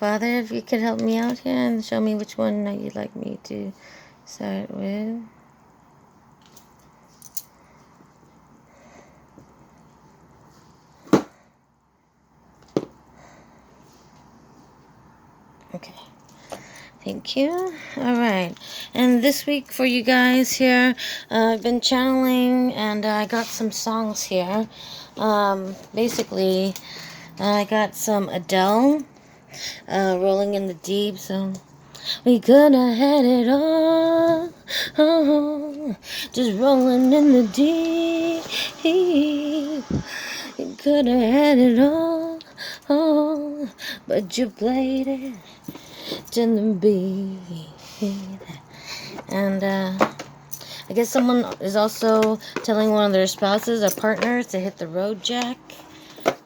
Father, if you could help me out here and show me which one that you'd like me to start with. Okay. Thank you. All right. And this week for you guys here, I've been channeling and I got some songs here. Basically, I got some Adele, Rolling in the Deep. So we could have had it all, just rolling in the deep. You could have had it all, but you played it to the beat. And I guess someone is also telling one of their spouses or partners to hit the road jack.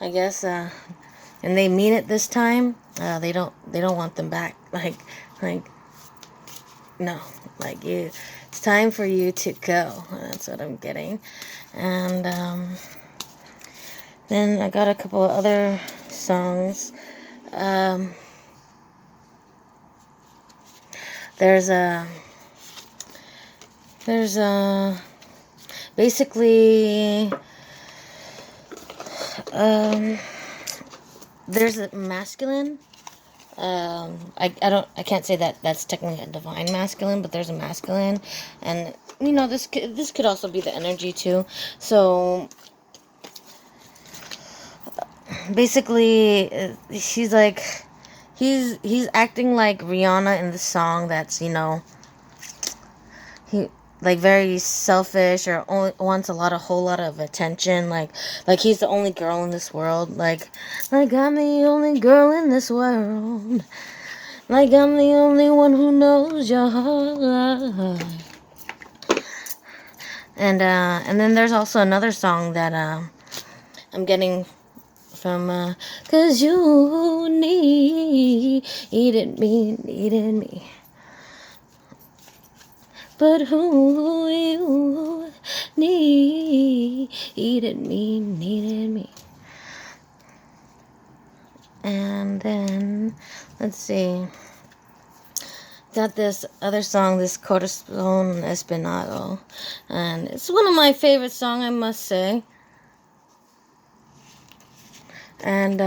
I guess, and they mean it this time. They don't want them back. Like no, like you. It's time for you to go. That's what I'm getting. And then I got a couple of other songs. There's basically there's a masculine. I can't say that that's technically a divine masculine, but there's a masculine, and you know this could also be the energy too. So basically, he's like he's acting like Rihanna in the song. That's, you know, he like very selfish or only wants a whole lot of attention. Like he's the only girl in this world. Like I'm the only girl in this world. Like I'm the only one who knows your heart. And then there's also another song that I'm getting from 'cause you needed me. But who you needed me. And then, let's see. Got this other song, this Corazón Espinado. And it's one of my favorite songs, I must say. And,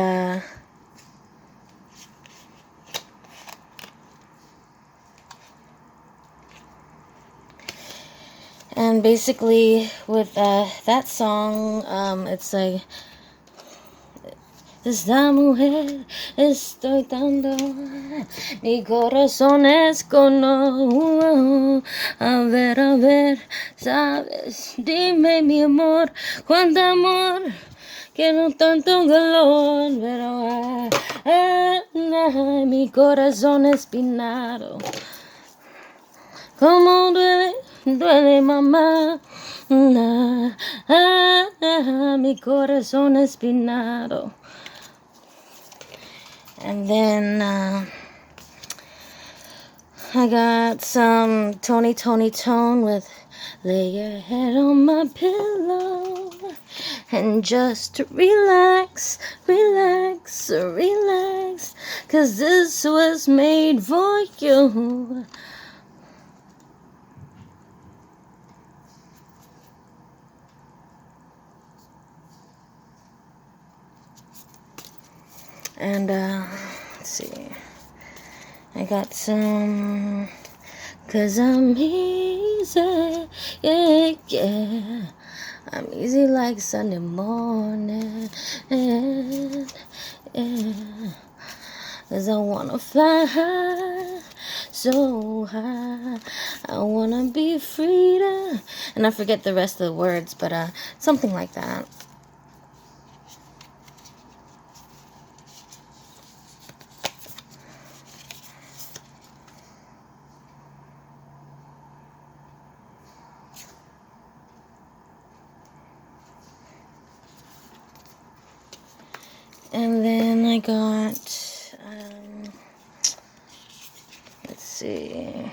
basically, with that song, it's like, esta mujer estoy dando, mi corazón es cono. A ver, sabes, dime mi amor, cuánto amor, quiero tanto calor, pero mi corazón espinado. Como duele mamá, mi corazón espinado. And then I got some Tone with Lay Your Head on My Pillow and just relax, 'cause this was made for you. And let's see, I got some, 'cause I'm easy, yeah, I'm easy like Sunday morning, yeah, 'cause I wanna fly high, so high, I wanna be free to, and I forget the rest of the words, but something like that. And then I got, let's see,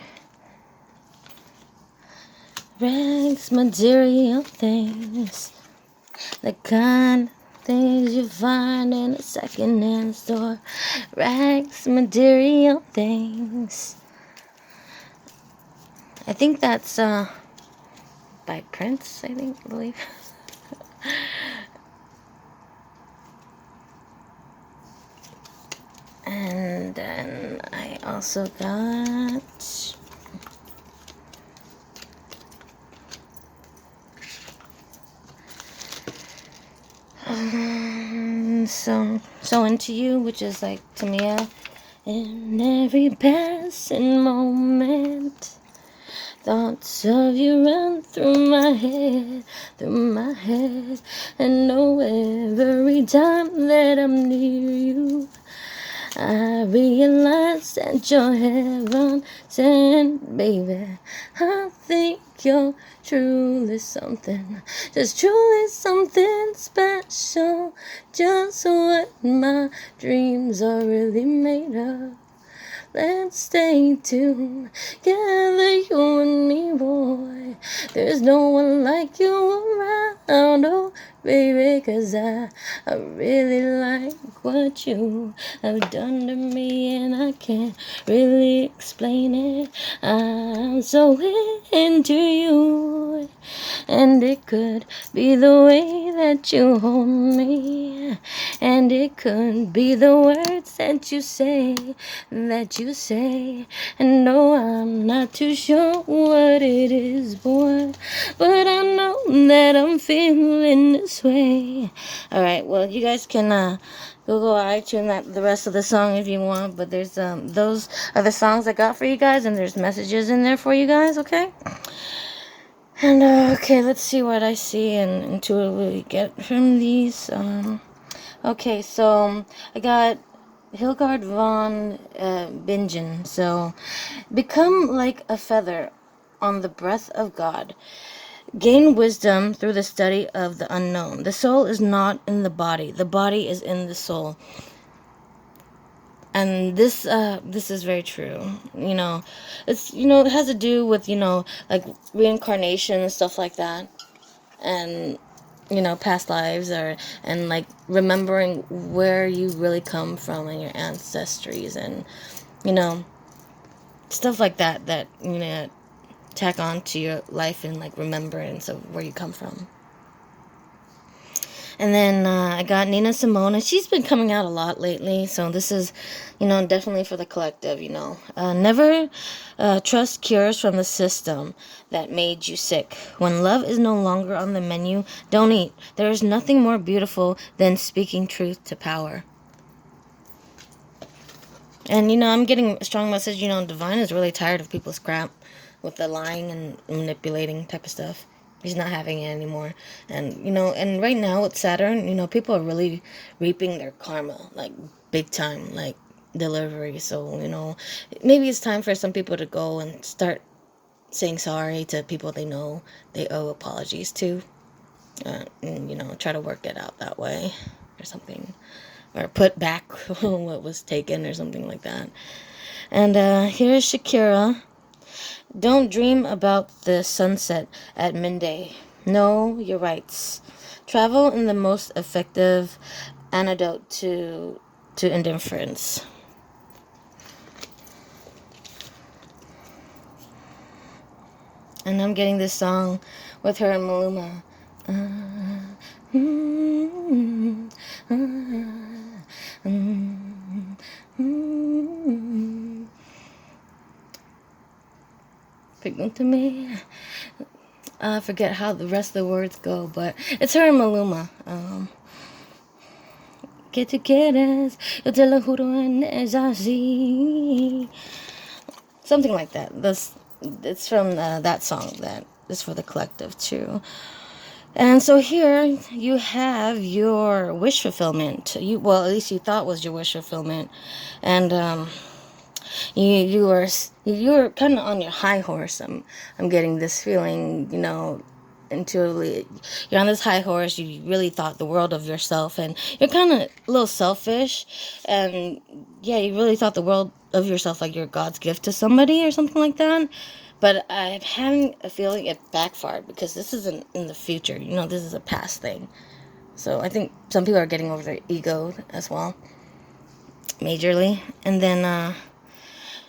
rags, material things, the kind things you find in a second-hand store. Rags, material things. I think that's by Prince, I believe. And then I also got so Into You, which is like Tamia. In every passing moment, thoughts of you run through my head, and know every time that I'm near you, I realize that you're heaven sent, baby. I think you're truly something, just truly something special, just what my dreams are really made of. Let's stay tuned, together, you and me, boy. There's no one like you around, oh baby, 'cause I really like what you have done to me, and I can't really explain it. I'm so into you, and it could be the way that you hold me, and it could be the words that you say, and no, I'm not too sure what it is, boy, but I know that I'm feeling this way. Alright, well, you guys can Google iTunes the rest of the song if you want, but there's those are the songs I got for you guys, and there's messages in there for you guys, okay? And okay, let's see what I see and intuitively get from these. Okay, so I got Hilgard von Bingen. So, become like a feather on the breath of God. Gain wisdom through the study of the unknown. The soul is not in the body is in the soul. And this is very true. It has to do with, like reincarnation and stuff like that. And past lives, and like remembering where you really come from and your ancestries, and stuff like that tack on to your life, and like remembrance of where you come from. And then I got Nina Simone. She's been coming out a lot lately, so this is, definitely for the collective. Never trust cures from the system that made you sick. When love is no longer on the menu, don't eat. There is nothing more beautiful than speaking truth to power. And I'm getting a strong message. Divine is really tired of people's crap with the lying and manipulating type of stuff. He's not having it anymore. And, and right now with Saturn, people are really reaping their karma, like, big time, like, delivery. So, maybe it's time for some people to go and start saying sorry to people they know they owe apologies to. And, try to work it out that way or something. Or put back what was taken or something like that. And here's Shakira. Don't dream about the sunset at midday. Know your rights. Travel in the most effective antidote to indifference. And I'm getting this song with her and Maluma. Pregúntame. I forget how the rest of the words go, but it's her and Maluma. Que tú quieres, yo te lo juro, es así. Something like that. It's from that song that is for the collective too. And so here you have your wish fulfillment. At least you thought was your wish fulfillment, and you were kind of on your high horse. I'm getting this feeling, intuitively. You're on this high horse. You really thought the world of yourself, and you're kind of a little selfish, and yeah, you really thought the world of yourself, like you're God's gift to somebody or something like that. But I'm having a feeling it backfired, because this isn't in the future. This is a past thing. So I think some people are getting over their ego as well, majorly. And then,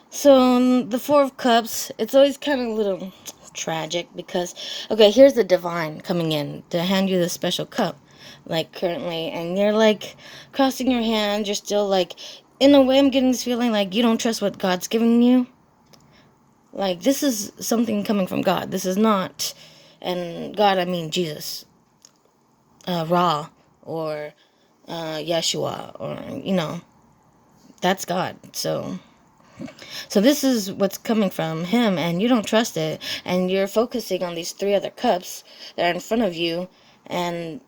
so the Four of Cups, it's always kind of a little tragic because, okay, here's the divine coming in to hand you the special cup, like currently, and you're like crossing your hands, you're still like, in a way, I'm getting this feeling like you don't trust what God's giving you. Like, this is something coming from God. This is not, and God, I mean Jesus, Ra, or Yeshua, or, that's God. So this is what's coming from him, and you don't trust it, and you're focusing on these three other cups that are in front of you, and,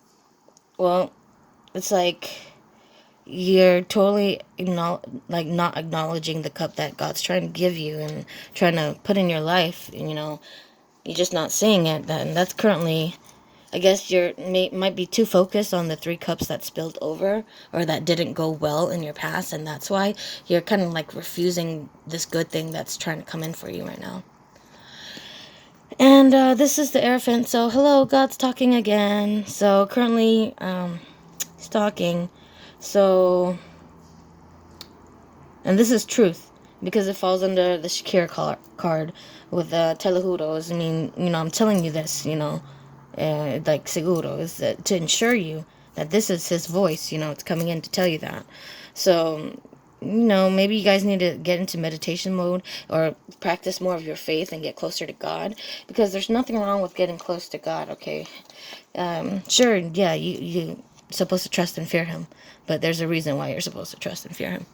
well, it's like you're totally not acknowledging the cup that God's trying to give you and trying to put in your life, and, you're just not seeing it. And that's currently, I guess might be too focused on the three cups that spilled over or that didn't go well in your past, and that's why you're kind of like refusing this good thing that's trying to come in for you right now. And this is the Airfant. So hello, God's talking again. So currently, he's talking. So, and this is truth because it falls under the Shakira card with telejuros. I mean, I'm telling you this, like seguro, is that to ensure you that this is his voice, it's coming in to tell you that. So, maybe you guys need to get into meditation mode or practice more of your faith and get closer to God, because there's nothing wrong with getting close to God, okay? Sure, yeah, you're supposed to trust and fear him, but there's a reason why you're supposed to trust and fear him.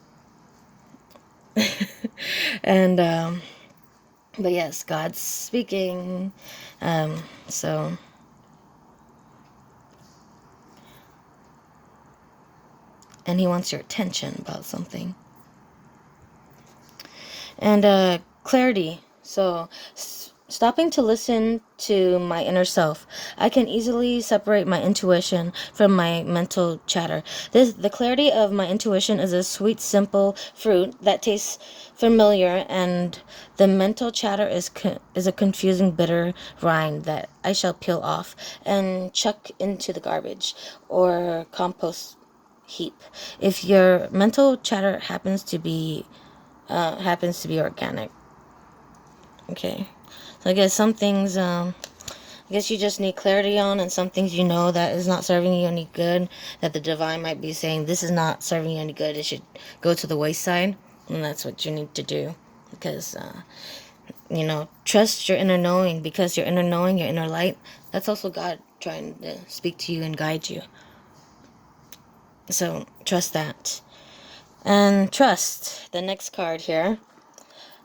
And, but yes, God's speaking, so... and he wants your attention about something. And clarity. So stopping to listen to my inner self. I can easily separate my intuition from my mental chatter. The clarity of my intuition is a sweet, simple fruit that tastes familiar, and the mental chatter is a confusing, bitter rind that I shall peel off and chuck into the garbage or compost heap. If your mental chatter happens to be organic. Okay. So I guess some things I guess you just need clarity on, and some things that is not serving you any good, that the divine might be saying this is not serving you any good, it should go to the wayside, and that's what you need to do. Because trust your inner knowing, because your inner knowing, your inner light, that's also God trying to speak to you and guide you. So trust that. And trust, the next card here.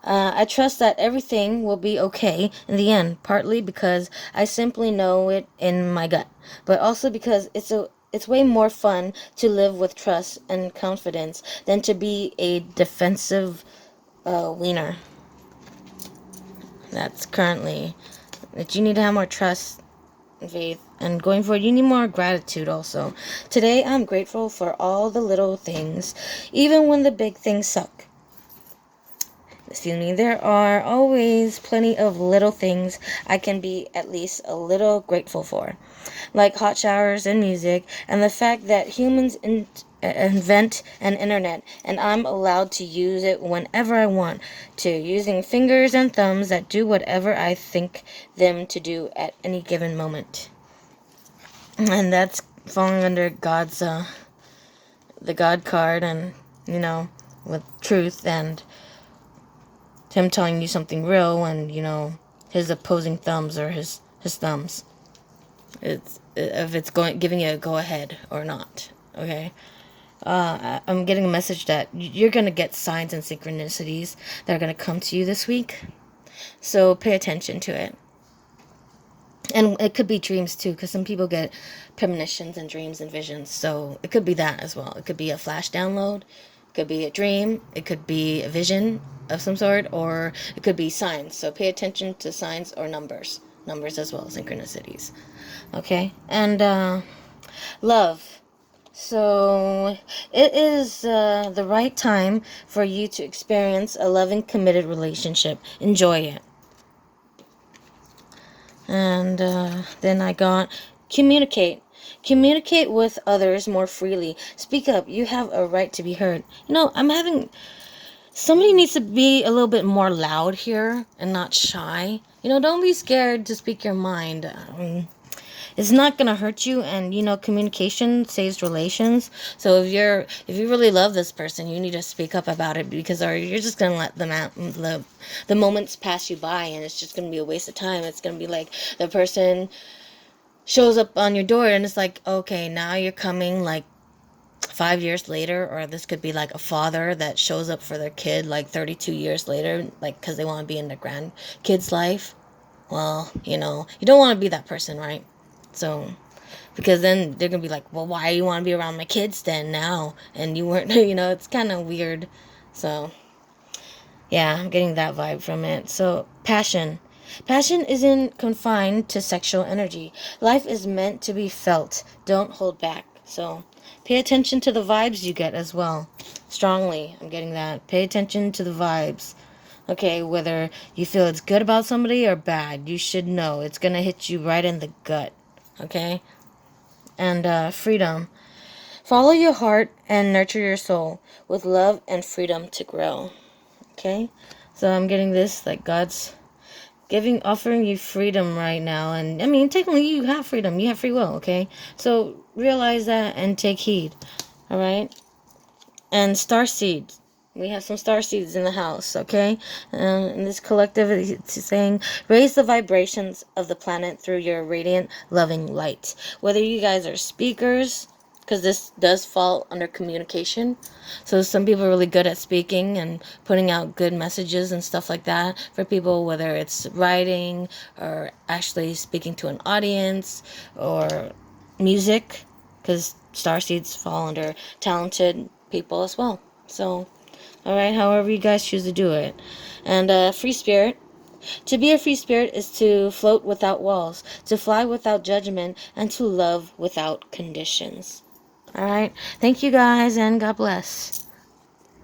I trust that everything will be okay in the end, partly because I simply know it in my gut, but also because it's way more fun to live with trust and confidence than to be a defensive wiener. That's currently that you need to have more trust, faith, and going forward, you need more gratitude also. Today, I'm grateful for all the little things, even when the big things suck. Excuse me, there are always plenty of little things I can be at least a little grateful for, like hot showers and music, and the fact that humans invent an internet, and I'm allowed to use it whenever I want to, using fingers and thumbs that do whatever I think them to do at any given moment. And that's falling under God's, the God card, and, with truth, and him telling you something real, and, his opposing thumbs or his thumbs. If it's giving you a go ahead or not, okay? I'm getting a message that you're going to get signs and synchronicities that are going to come to you this week. So pay attention to it. And it could be dreams too, because some people get premonitions and dreams and visions. So it could be that as well. It could be a flash download. It could be a dream. It could be a vision of some sort. Or it could be signs. So pay attention to signs or numbers. Numbers as well as synchronicities. Okay? And love. So it is the right time for you to experience a loving, committed relationship. Enjoy it. And then I got communicate. Communicate with others more freely. Speak up. You have a right to be heard. Somebody needs to be a little bit more loud here and not shy. Don't be scared to speak your mind. It's not gonna hurt you, and communication saves relations. So if you really love this person, you need to speak up about it, because or you're just gonna let the moments pass you by, and it's just gonna be a waste of time. It's gonna be like the person shows up on your door, and it's like, okay, now you're coming like 5 years later. Or this could be like a father that shows up for their kid like 32 years later, like because they want to be in their grandkid's life. Well, you don't want to be that person, right? So, because then they're gonna be like, well, why do you want to be around my kids then now, and you weren't? It's kind of weird. So yeah, I'm getting that vibe from it. So passion isn't confined to sexual energy. Life is meant to be felt. Don't hold back. So pay attention to the vibes you get as well. Strongly, I'm getting that. Pay attention to the vibes. Okay, whether you feel it's good about somebody or bad, you should know it's gonna hit you right in the gut. Okay? And freedom. Follow your heart and nurture your soul with love and freedom to grow. Okay? So I'm getting this, like God's offering you freedom right now. And I mean, technically you have freedom. You have free will, okay? So realize that and take heed. All right? And star seeds. We have some star seeds in the house, okay? And this collective is saying, raise the vibrations of the planet through your radiant, loving light. Whether you guys are speakers, because this does fall under communication. So some people are really good at speaking and putting out good messages and stuff like that for people, whether it's writing or actually speaking to an audience or music, because starseeds fall under talented people as well. So, all right, however you guys choose to do it. And free spirit. To be a free spirit is to float without walls, to fly without judgment, and to love without conditions. All right. Thank you guys, and God bless.